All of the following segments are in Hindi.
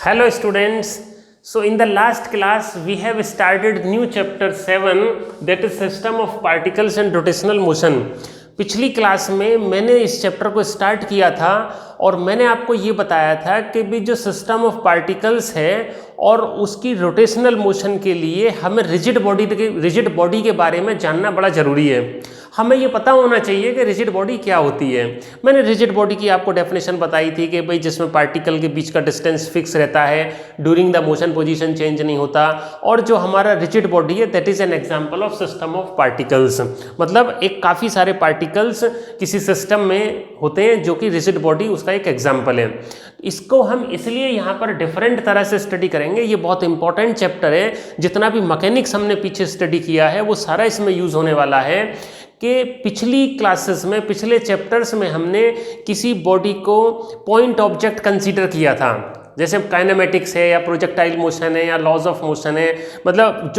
Hello students. So in the last class we have started new chapter 7, that is system of particles and rotational motion. पिछली क्लास में मैंने इस चैप्टर को स्टार्ट किया था और मैंने आपको ये बताया था कि भी जो सिस्टम ऑफ पार्टिकल्स है और उसकी रोटेशनल मोशन के लिए हमें रिजिड बॉडी के बारे में जानना बड़ा ज़रूरी है। हमें ये पता होना चाहिए कि रिजिड बॉडी क्या होती है। मैंने रिजिड बॉडी की आपको डेफिनेशन बताई थी कि भाई जिसमें पार्टिकल के बीच का डिस्टेंस फिक्स रहता है, during the motion position change नहीं होता, और जो हमारा रिजिड बॉडी है that is an example of system of particles. मतलब एक काफ़ी सारे पार्टिकल्स किसी सिस्टम में होते हैं जो कि रिजिड बॉडी उसका एक एग्जाम्पल है। इसको हम इसलिए यहाँ पर डिफरेंट तरह से स्टडी करेंगे, ये बहुत इंपॉर्टेंट चैप्टर है। जितना भी मैकेनिक्स हमने पीछे स्टडी किया है वो सारा इसमें यूज़ होने वाला है कि पिछली क्लासेस में, पिछले चैप्टर्स में हमने किसी बॉडी को पॉइंट ऑब्जेक्ट कंसीडर किया था, जैसे काइनेमेटिक्स है या प्रोजेक्टाइल मोशन है या लॉज ऑफ मोशन है। मतलब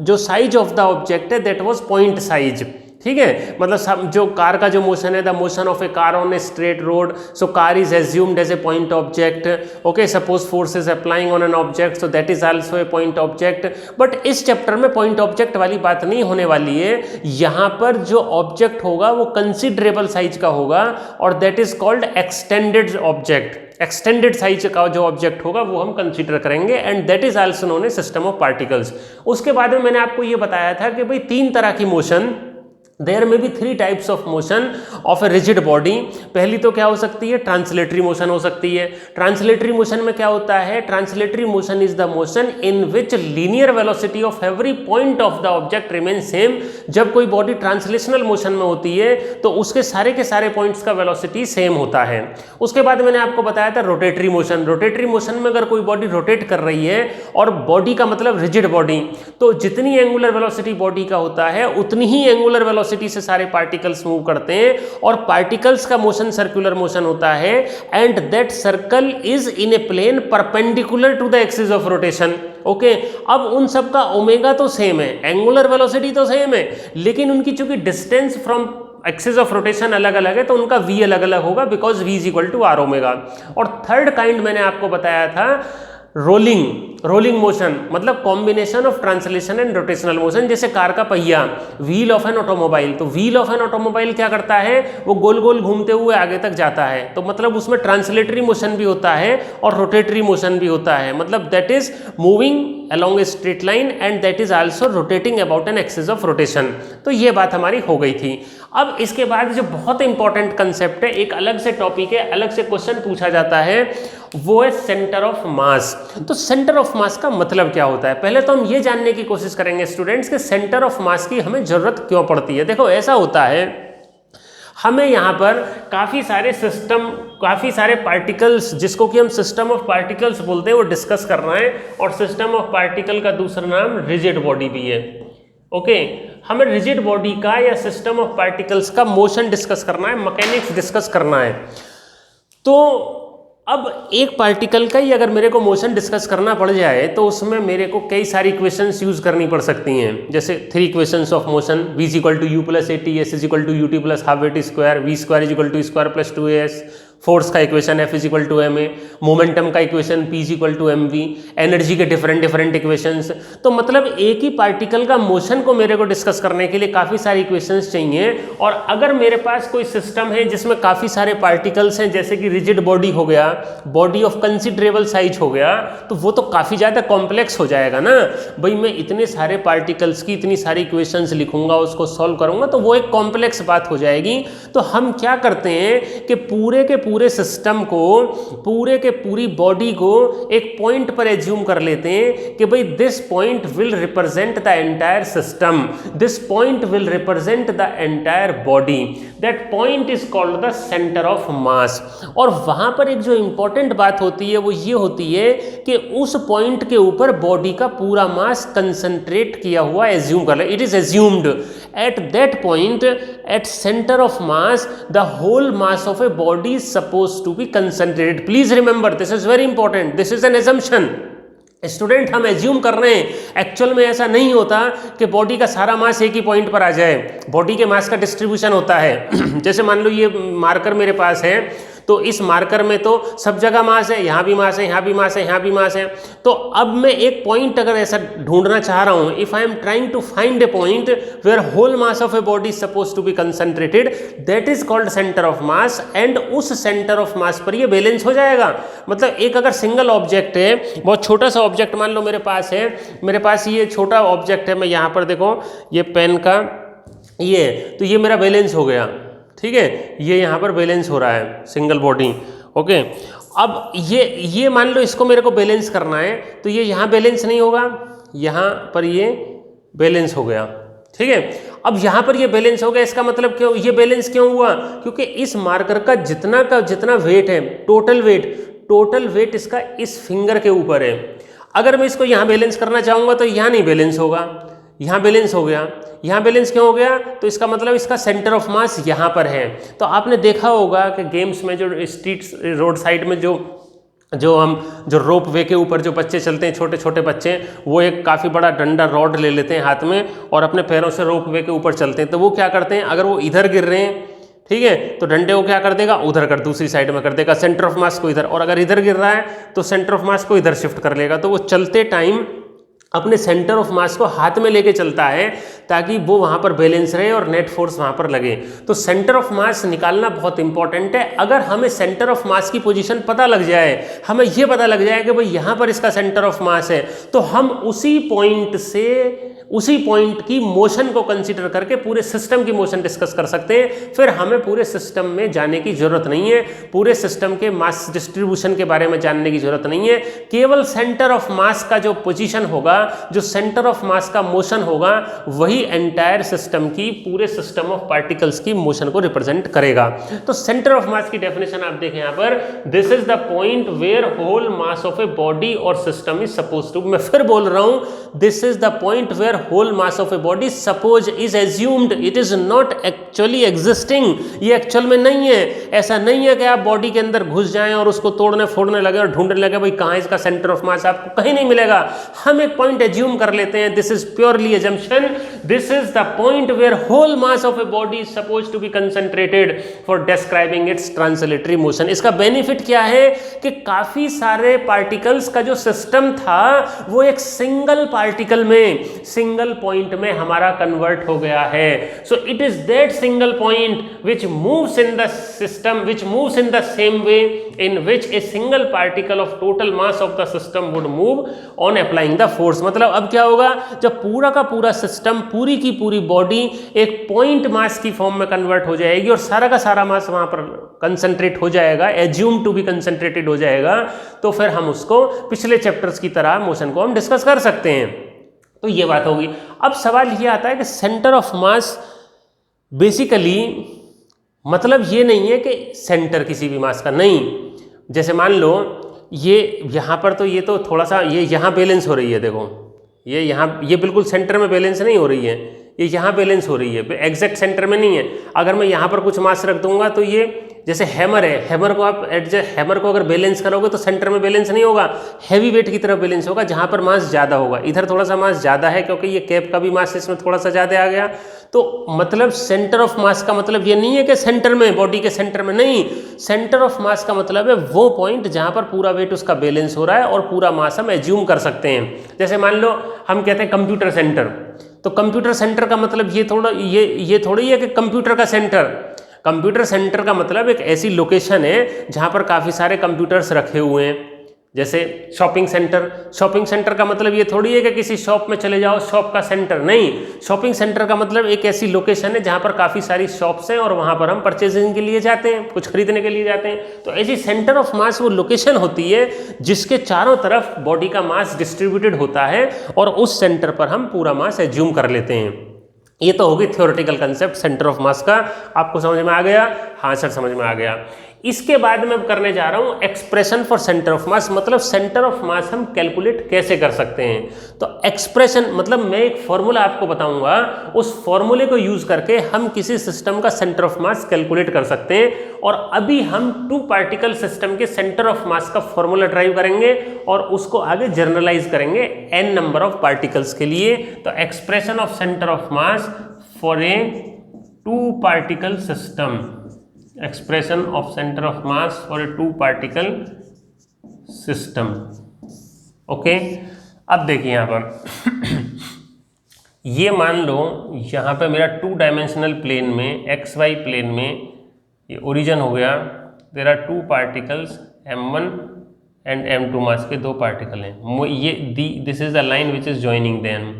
जो साइज ऑफ द ऑब्जेक्ट है दैट वाज पॉइंट साइज, ठीक है। मतलब जो कार का जो मोशन है, the motion of a car on a straight road, so car is assumed as a point object. Okay, suppose force is applying on an object, so that is also a point object. But इस चैप्टर में पॉइंट ऑब्जेक्ट वाली बात नहीं होने वाली है। यहाँ पर जो ऑब्जेक्ट होगा वो कंसिडरेबल साइज का होगा और that is called extended object. Extended size का जो ऑब्जेक्ट होगा वो हम कंसीडर करेंगे and that is also known A system of particles. उसके बाद में मैंने आपको ये बताया था कि भाई तीन तरह की मोशन, देयर में भी 3 types of motion of a rigid body. पहली तो क्या हो सकती है, ट्रांसलेटरी मोशन हो सकती है। ट्रांसलेटरी मोशन में क्या होता है, translatory motion is the motion in which linear velocity of every point of the object remain same. जब कोई बॉडी ट्रांसलेशनल मोशन में होती है तो उसके सारे पॉइंट्स का वेलोसिटी सेम होता है। उसके बाद मैंने आपको बताया था रोटेटरी मोशन। रोटेटरी मोशन में अगर कोई बॉडी रोटेट कर रही है, और बॉडी का मतलब रिजिड बॉडी, तो जितनी एंगुलर वेलोसिटी बॉडी का होता है उतनी ही एंगुलर वेलोसिटी से सारे पार्टिकल्स मूव करते हैं, और पार्टिकल्स का मोशन सर्कुलर मोशन होता है and that circle is in a plane perpendicular to the axis of rotation. Okay, अब उन सब का ओमेगा तो सेम है, एंगुलर वेलोसिटी तो सेम है, लेकिन उनकी चूंकि distance from axis of rotation अलग अलग है तो उनका v अलग अलग होगा, because v is equal to r omega. और थर्ड काइंड मैंने आपको बताया था रोलिंग मोशन, मतलब combination of translation and rotational motion. जैसे कार का पहिया, व्हील ऑफ एन ऑटोमोबाइल, तो व्हील ऑफ एन ऑटोमोबाइल क्या करता है, वो गोल गोल घूमते हुए आगे तक जाता है, तो मतलब उसमें ट्रांसलेटरी मोशन भी होता है और रोटेटरी मोशन भी होता है। मतलब that is moving along a straight line and that is also rotating about an axis of rotation। तो ये बात हमारी हो गई थी। अब इसके बाद जो बहुत इंपॉर्टेंट कंसेप्ट है, एक अलग से टॉपिक है, अलग से क्वेश्चन पूछा जाता है, वो है सेंटर ऑफ मास। तो सेंटर ऑफ मास का मतलब क्या होता है, पहले तो हम ये जानने की कोशिश करेंगे स्टूडेंट्स कि सेंटर ऑफ मास की हमें जरूरत क्यों पड़ती है। देखो ऐसा होता है, हमें यहाँ पर काफ़ी सारे पार्टिकल्स, जिसको कि हम सिस्टम ऑफ पार्टिकल्स बोलते हैं, वो डिस्कस करना है। और सिस्टम ऑफ पार्टिकल का दूसरा नाम रिजिड बॉडी भी है। ओके, हमें रिजिड बॉडी का या सिस्टम ऑफ पार्टिकल्स का मोशन डिस्कस करना है, मैकेनिक्स डिस्कस करना है। तो अब एक पार्टिकल का ही अगर मेरे को मोशन डिस्कस करना पड़ जाए तो उसमें मेरे को कई सारी इक्वेशंस यूज करनी पड़ सकती हैं। जैसे 3 equations of motion, v is equal to U plus A T, S is equal to U T plus half A T square, V square is equal to square plus 2as, force का equation F is equal to ma, momentum का equation P is equal to mv, energy के डिफरेंट इक्वेशंस। तो मतलब एक ही पार्टिकल का मोशन को मेरे को डिस्कस करने के लिए काफ़ी सारी इक्वेशंस चाहिए। और अगर मेरे पास कोई सिस्टम है जिसमें काफ़ी सारे पार्टिकल्स हैं, जैसे कि रिजिड बॉडी हो गया, बॉडी ऑफ कंसिडरेबल साइज हो गया, तो वो तो काफ़ी ज़्यादा कॉम्प्लेक्स हो जाएगा ना। भाई मैं इतने सारे पार्टिकल्स की इतनी सारी इक्वेशंस लिखूंगा, उसको सॉल्व करूंगा, तो वो एक कॉम्प्लेक्स बात हो जाएगी। तो हम क्या करते हैं कि पूरे सिस्टम को, पूरी बॉडी को एक पॉइंट पर एज्यूम कर लेते हैं कि भाई this point will represent the entire system, this point will represent the entire body, that point is called the centre of मास। और वहां पर एक जो इंपॉर्टेंट बात होती है वो ये होती है कि उस पॉइंट के ऊपर बॉडी का पूरा मास कंसंट्रेट किया हुआ एज्यूम कर ले, it is assumed at that point, at centre of mass the whole mass of a body is suppose to be concentrated. Please remember, this is very important, this is an assumption. Student, हम एज्यूम कर रहे हैं, एक्चुअल में ऐसा नहीं होता कि बॉडी का सारा मास एक ही पॉइंट पर आ जाए। बॉडी के मास का डिस्ट्रीब्यूशन होता है। जैसे मान लो ये मार्कर मेरे पास है, तो इस मार्कर में तो सब जगह मास है, यहाँ भी मास है, यहाँ भी मास है, यहाँ भी मास है। तो अब मैं एक पॉइंट अगर ऐसा ढूंढना चाह रहा हूँ, if I am trying to find a point where whole mass of a body is suppose to be concentrated, that is called centre of mass, and उस सेंटर ऑफ मास पर ये बैलेंस हो जाएगा। मतलब एक अगर सिंगल ऑब्जेक्ट है, बहुत छोटा सा ऑब्जेक्ट मान लो मेरे पास है, मेरे पास ये छोटा ऑब्जेक्ट है, मैं यहाँ पर देखो ये पेन का ये, तो ये मेरा बैलेंस हो गया, ठीक है, ये यहाँ पर बैलेंस हो रहा है सिंगल बॉडी, ओके। अब ये मान लो इसको मेरे को बैलेंस करना है, तो ये यहाँ बैलेंस नहीं होगा, यहाँ पर ये बैलेंस हो गया, ठीक है। अब यहाँ पर ये बैलेंस हो गया, इसका मतलब क्यों ये बैलेंस क्यों हुआ? क्योंकि इस मार्कर का जितना वेट है, टोटल वेट इसका इस फिंगर के ऊपर है। अगर मैं इसको यहाँ बैलेंस करना चाहूँगा तो यहाँ नहीं बैलेंस होगा, यहाँ बैलेंस हो गया। यहाँ बैलेंस क्यों हो गया? तो इसका मतलब इसका सेंटर ऑफ मास यहाँ पर है। तो आपने देखा होगा कि गेम्स में जो स्ट्रीट रोड साइड में जो रोप वे के ऊपर जो बच्चे चलते हैं, छोटे छोटे बच्चे, वो एक काफ़ी बड़ा डंडा रॉड ले लेते हैं हाथ में और अपने पैरों से रोप वे के ऊपर चलते हैं। तो वो क्या करते हैं, अगर वो इधर गिर रहे हैं, ठीक है, तो डंडे को क्या कर देगा, उधर कर दूसरी साइड में कर देगा, सेंटर ऑफ मास को इधर, और अगर इधर गिर रहा है तो सेंटर ऑफ मास को इधर शिफ्ट कर लेगा। तो वो चलते टाइम अपने सेंटर ऑफ मास को हाथ में लेके चलता है ताकि वो वहाँ पर बैलेंस रहे और नेट फोर्स वहाँ पर लगे। तो सेंटर ऑफ मास निकालना बहुत इंपॉर्टेंट है। अगर हमें सेंटर ऑफ मास की पोजीशन पता लग जाए, हमें ये पता लग जाए कि भाई यहाँ पर इसका सेंटर ऑफ मास है, तो हम उसी पॉइंट की मोशन को कंसीडर करके पूरे सिस्टम की मोशन डिस्कस कर सकते हैं। फिर हमें पूरे सिस्टम में जाने की जरूरत नहीं है, पूरे सिस्टम के मास डिस्ट्रीब्यूशन के बारे में जानने की जरूरत नहीं है। केवल सेंटर ऑफ मास का जो पोजीशन होगा, जो सेंटर ऑफ मास का मोशन होगा, वही एंटायर सिस्टम की, पूरे सिस्टम ऑफ पार्टिकल्स की मोशन को रिप्रेजेंट करेगा। तो सेंटर ऑफ मास की डेफिनेशन आप देखें यहाँ पर, this is the point where whole mass of a body और सिस्टम इज सपोज टू, मैं फिर बोल रहा हूं, this is the point where whole mass of a body suppose is assumed, it is not actually existing. ये एक्चुअल में नहीं है। ऐसा नहीं है कि आप बॉडी के अंदर घुस जाएं और उसको तोड़ने फोड़ने लगे और ढूंढने लगे भाई कहाँ इसका सेंटर ऑफ मास, आपको कहीं नहीं मिलेगा। हम एक पॉइंट एज्यूम कर लेते हैं, this is purely assumption, this is the point where whole mass of a body is suppose to be concentrated for describing its translatory motion. इसका बेनिफिट क्या है कि काफी सारे पार्टिकल्स का जो सिस्टम था वो एक सिंगल पार्टिकल में, सिंगल पॉइंट में हमारा कन्वर्ट हो गया है। So it is that single point which moves in the system, which moves in the same way in which a single particle of total mass of the system would move on applying the force। मतलब अब क्या होगा, जब पूरा का पूरा सिस्टम, पूरी की पूरी बॉडी एक पॉइंट मास की फॉर्म में कन्वर्ट हो जाएगी और सारा का सारा मास वहां पर कंसंट्रेट हो जाएगा, एज्यूम टू बी कंसंट्रेटेड हो जाएगा, तो फिर हम उसको पिछले चैप्टर्स की तरह मोशन को हम डिस्कस कर सकते हैं। तो ये बात होगी। अब सवाल ये आता है कि सेंटर ऑफ मास बेसिकली मतलब ये नहीं है कि सेंटर किसी भी मास का नहीं। जैसे मान लो ये यहाँ पर, तो ये तो थोड़ा सा ये यहाँ बैलेंस हो रही है, देखो ये यहाँ, ये बिल्कुल सेंटर में बैलेंस नहीं हो रही है, ये यहाँ बैलेंस हो रही है, एग्जैक्ट सेंटर में नहीं है। अगर मैं यहाँ पर कुछ मास रख दूंगा तो ये जैसे हैमर है, हैमर को आप हैमर को अगर बैलेंस करोगे तो सेंटर में बैलेंस नहीं होगा, हैवी वेट की तरफ बैलेंस होगा जहाँ पर मास ज़्यादा होगा। इधर थोड़ा सा मास ज़्यादा है क्योंकि ये कैप का भी मास इसमें थोड़ा सा ज़्यादा आ गया। तो मतलब सेंटर ऑफ मास का मतलब ये नहीं है कि सेंटर में, बॉडी के सेंटर में नहीं। सेंटर ऑफ मास का मतलब है वो पॉइंट जहाँ पर पूरा वेट उसका बैलेंस हो रहा है और पूरा मास हम एज्यूम कर सकते हैं। जैसे मान लो हम कहते हैं कंप्यूटर सेंटर, तो कंप्यूटर सेंटर का मतलब ये थोड़ी है कि कंप्यूटर का सेंटर। कंप्यूटर सेंटर का मतलब एक ऐसी लोकेशन है जहाँ पर काफ़ी सारे कंप्यूटर्स रखे हुए हैं। जैसे शॉपिंग सेंटर का मतलब ये थोड़ी है कि किसी शॉप में चले जाओ, शॉप का सेंटर नहीं। शॉपिंग सेंटर का मतलब एक ऐसी लोकेशन है जहाँ पर काफ़ी सारी शॉप्स हैं और वहाँ पर हम परचेजिंग के लिए जाते हैं, कुछ खरीदने के लिए जाते हैं। तो ऐसी सेंटर ऑफ मास वो लोकेशन होती है जिसके चारों तरफ बॉडी का मास डिस्ट्रीब्यूटेड होता है और उस सेंटर पर हम पूरा मास एज्यूम कर लेते हैं। ये तो होगी थ्योरेटिकल कंसेप्ट सेंटर ऑफ मास का। आपको समझ में आ गया? हाँ सर समझ में आ गया। इसके बाद मैं करने जा रहा हूं एक्सप्रेशन फॉर सेंटर ऑफ मास, मतलब सेंटर ऑफ मास हम कैलकुलेट कैसे कर सकते हैं। तो एक्सप्रेशन मतलब मैं एक फॉर्मूला आपको बताऊंगा, उस फॉर्मूले को यूज करके हम किसी सिस्टम का सेंटर ऑफ मास कैलकुलेट कर सकते हैं। और अभी हम 2 पार्टिकल सिस्टम के सेंटर ऑफ मास का फॉर्मूला ड्राइव करेंगे और उसको आगे जनरलाइज करेंगे n नंबर ऑफ पार्टिकल्स के लिए। तो expression of centre of mass for a 2 particle system, expression of centre of mass for a 2 particle system. Okay, अब देखिए यहाँ पर ये मान लो यहाँ पे मेरा 2 डायमेंशनल प्लेन में एक्स वाई प्लेन में ये ओरिजिन हो गया, there are 2 particles m1 and m2 mass के 2 पार्टिकल हैं। ये this is the line which is joining them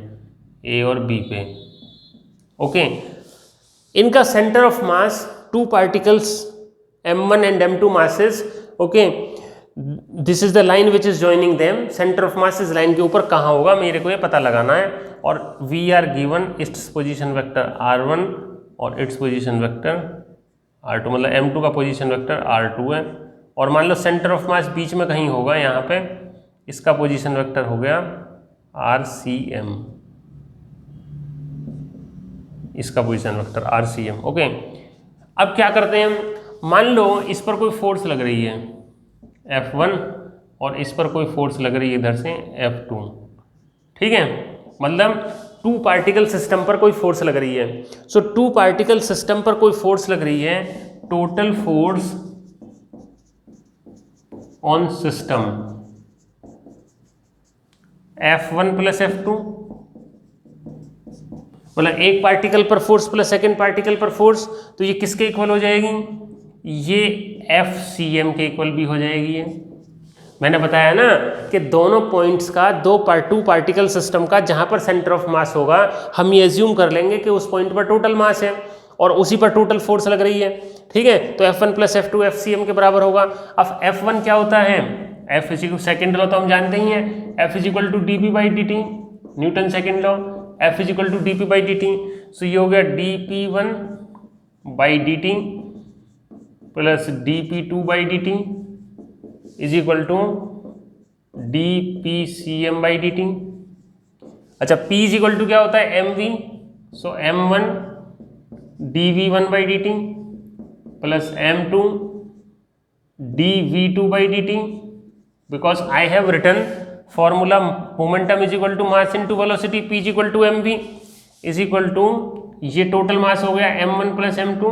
A और बी पे। ओके, इनका centre of mass 2 particles m1 and m2 masses. Okay, this is the line which is joining them, centre of mass इस लाइन के ऊपर कहाँ होगा मेरे को ये पता लगाना है। और we are given its position vector r1 और इट्स पोजीशन वेक्टर r2, मतलब m2 का पोजीशन वेक्टर r2 है। और मान लो सेंटर ऑफ मास बीच में कहीं होगा, यहाँ पे इसका पोजीशन वेक्टर हो गया rcm, इसका पोजीशन वेक्टर rcm। ओके, अब क्या करते हैं हम, मान लो इस पर कोई फोर्स लग रही है F1 और इस पर कोई फोर्स लग रही है इधर से F2, ठीक है, मतलब 2 पार्टिकल सिस्टम पर कोई फोर्स लग रही है। सो 2 पार्टिकल सिस्टम पर कोई फोर्स लग रही है, total force on system F1 plus F2, मतलब एक पार्टिकल पर फोर्स प्लस सेकेंड पार्टिकल पर फोर्स, तो ये किसके इक्वल हो जाएगी, ये FCM के इक्वल भी हो जाएगी। ये मैंने बताया ना कि दोनों पॉइंट्स का 2 पार्टिकल सिस्टम का जहां पर सेंटर ऑफ मास होगा, हम ये एज्यूम कर लेंगे कि उस पॉइंट पर टोटल मास है और उसी पर टोटल फोर्स लग रही है, ठीक है। तो F1 प्लस F2 FCM के बराबर होगा। अब F1 क्या होता है, F is equal second law तो हम जानते ही हैं, F is equal to dp by dt, Newton second law, F is equal to dp by dt। So ये हो गया dp1 by dt plus dp2 by dt is equal to dpcm by dt। अच्छा, P इज इक्वल टू क्या होता है mv, so m1 dv1 by dt plus m2 dv2 by dt, because I have written formula momentum is equal to mass into velocity, P is equal to mv is equal to ये टोटल मास हो गया m1 प्लस m2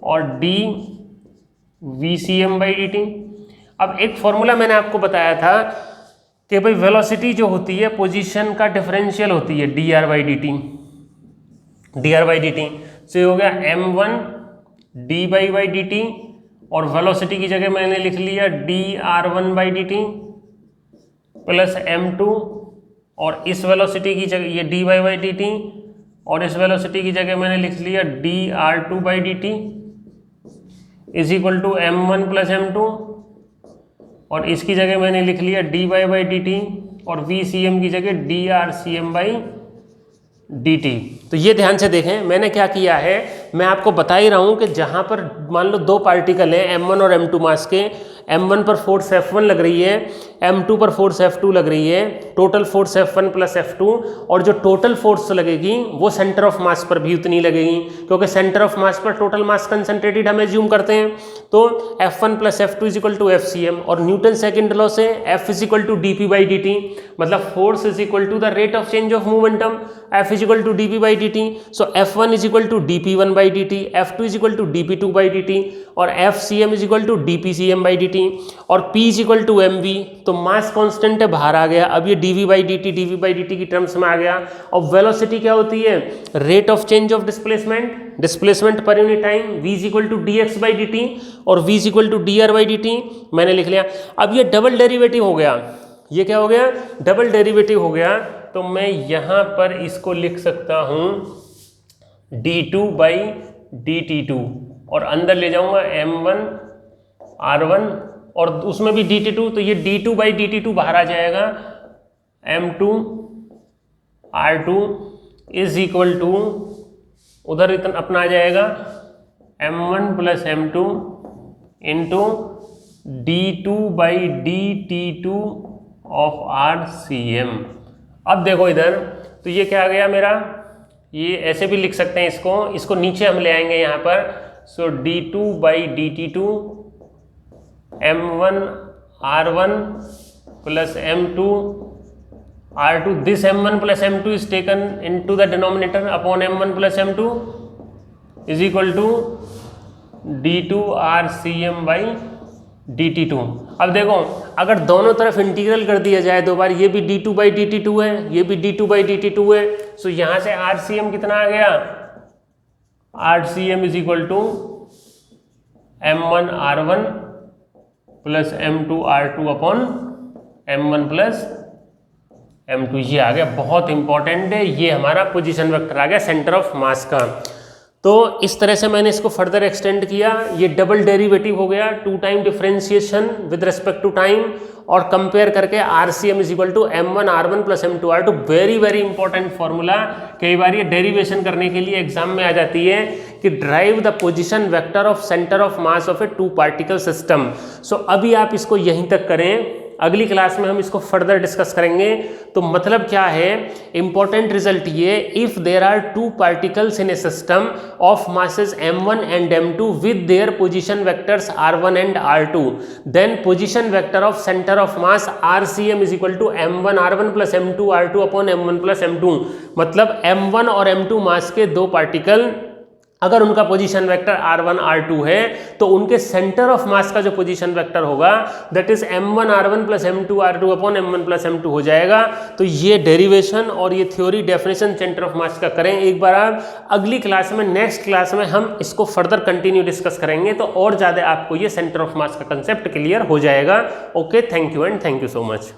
और dvcm बाई dt। अब एक फॉर्मूला मैंने आपको बताया था कि भाई वेलोसिटी जो होती है पोजीशन का डिफरेंशियल होती है dr बाई dt, सो ये हो गया m1 dy बाई dt और वेलोसिटी की जगह मैंने लिख लिया dr1 by dt plus m2 और इस वेलोसिटी की जगह ये dy बाई dt और इस वेलोसिटी की जगह मैंने लिख लिया dr2 by dt is equal to m1 plus m2 और इसकी जगह मैंने लिख लिया dy बाई dt और vcm की जगह drcm बाई dt। तो ये ध्यान से देखें, मैंने क्या किया है, मैं आपको बता ही रहा हूं कि जहां पर मान लो 2 पार्टिकल हैं m1 और m2 मास के, m1 पर फोर्स F1 लग रही है, m2 पर फोर्स F2 लग रही है, total force F1 plus F2, और जो टोटल फोर्स लगेगी वो सेंटर ऑफ मास पर भी उतनी लगेगी, क्योंकि सेंटर ऑफ मास पर टोटल मास कंसंट्रेटेड हम एज्यूम करते हैं। तो F1 plus F2 is equal to FCM और न्यूटन सेकेंड लॉ से F is equal to dp by dt, मतलब force is equal to the rate of change of momentum, F is equal to dp by dt। So F1 is equal to dp1 by dt, F2 is equal to dp2 by dt और FCM is equal to dpcm by dt और P is equal to mv। तो मास कांस्टेंट है, बाहर आ गया, अब ये dv बाई dt की टर्म्स में आ गया। और वेलोसिटी क्या होती है, rate of change of displacement per unit time, v is equal to dx by dt और v is equal to dr by dt मैंने लिख लिया। अब ये डबल डेरिवेटिव हो गया, ये क्या हो गया, डबल डेरिवेटिव हो गया। तो मैं यहां पर इसको लिख सकता हूं d2 बाई dt2 और अंदर ले जाऊंगा m1 r1 और उसमें भी dt2, तो ये d2 बाई dt2 बाहर आ जाएगा, m2 r2 is equal to उधर इतना अपना आ जाएगा m1 plus m2 into d2 by dt2 of RCM। अब देखो इधर, तो ये क्या आ गया मेरा, ये ऐसे भी लिख सकते हैं इसको नीचे हम ले आएंगे यहाँ पर। So d2 by dt2 m1 r1 plus m2 r2, this m1 plus m2 is taken into the denominator upon m1 plus m2 is equal to d2 RCm by dt2। अब देखो अगर दोनों तरफ इंटीग्रल कर दिया जाए दो बार, ये भी d2 बाई dt2 है, ये भी d2 बाई dt2 है, तो यहाँ से RCm कितना आ गया, RCm is equal to m1 r1 plus m2 r2 upon m1 plus m2, ये आ गया, बहुत इंपॉर्टेंट है, ये हमारा पोजीशन वेक्टर आ गया सेंटर ऑफ मास का। तो इस तरह से मैंने इसको फर्दर एक्सटेंड किया, ये डबल डेरिवेटिव हो गया, 2 time differentiation with respect to time, और कंपेयर करके RCm is equal to m1 r1 plus m2 r2। Very very important formula, कई बार ये डेरिवेशन करने के लिए एग्जाम में आ जाती है कि derive the position vector of centre of mass of a 2 particle system. So अभी आप इसको यहीं तक करें, अगली क्लास में हम इसको फर्दर डिस्कस करेंगे। तो मतलब क्या है, इंपॉर्टेंट रिजल्ट ये, if there are 2 particles in a system of masses m1 and m2 with their position vectors r1 and r2, then position vector of centre of mass RCm is equal to m1 r1 plus m2 r2 upon m1 plus m2। मतलब m1 और m2 मास के 2 पार्टिकल, अगर उनका पोजीशन वेक्टर r1 r2 है, तो उनके सेंटर ऑफ मास का जो पोजीशन वेक्टर होगा that is m1 r1 plus m2 r2 upon m1 plus m2 हो जाएगा। तो ये डेरिवेशन और ये थ्योरी डेफिनेशन सेंटर ऑफ मास का करें एक बार आप, अगली क्लास में, नेक्स्ट क्लास में हम इसको फर्दर कंटिन्यू डिस्कस करेंगे, तो और ज़्यादा आपको ये सेंटर ऑफ मास का कंसेप्ट क्लियर हो जाएगा। Okay, thank you and thank you so much.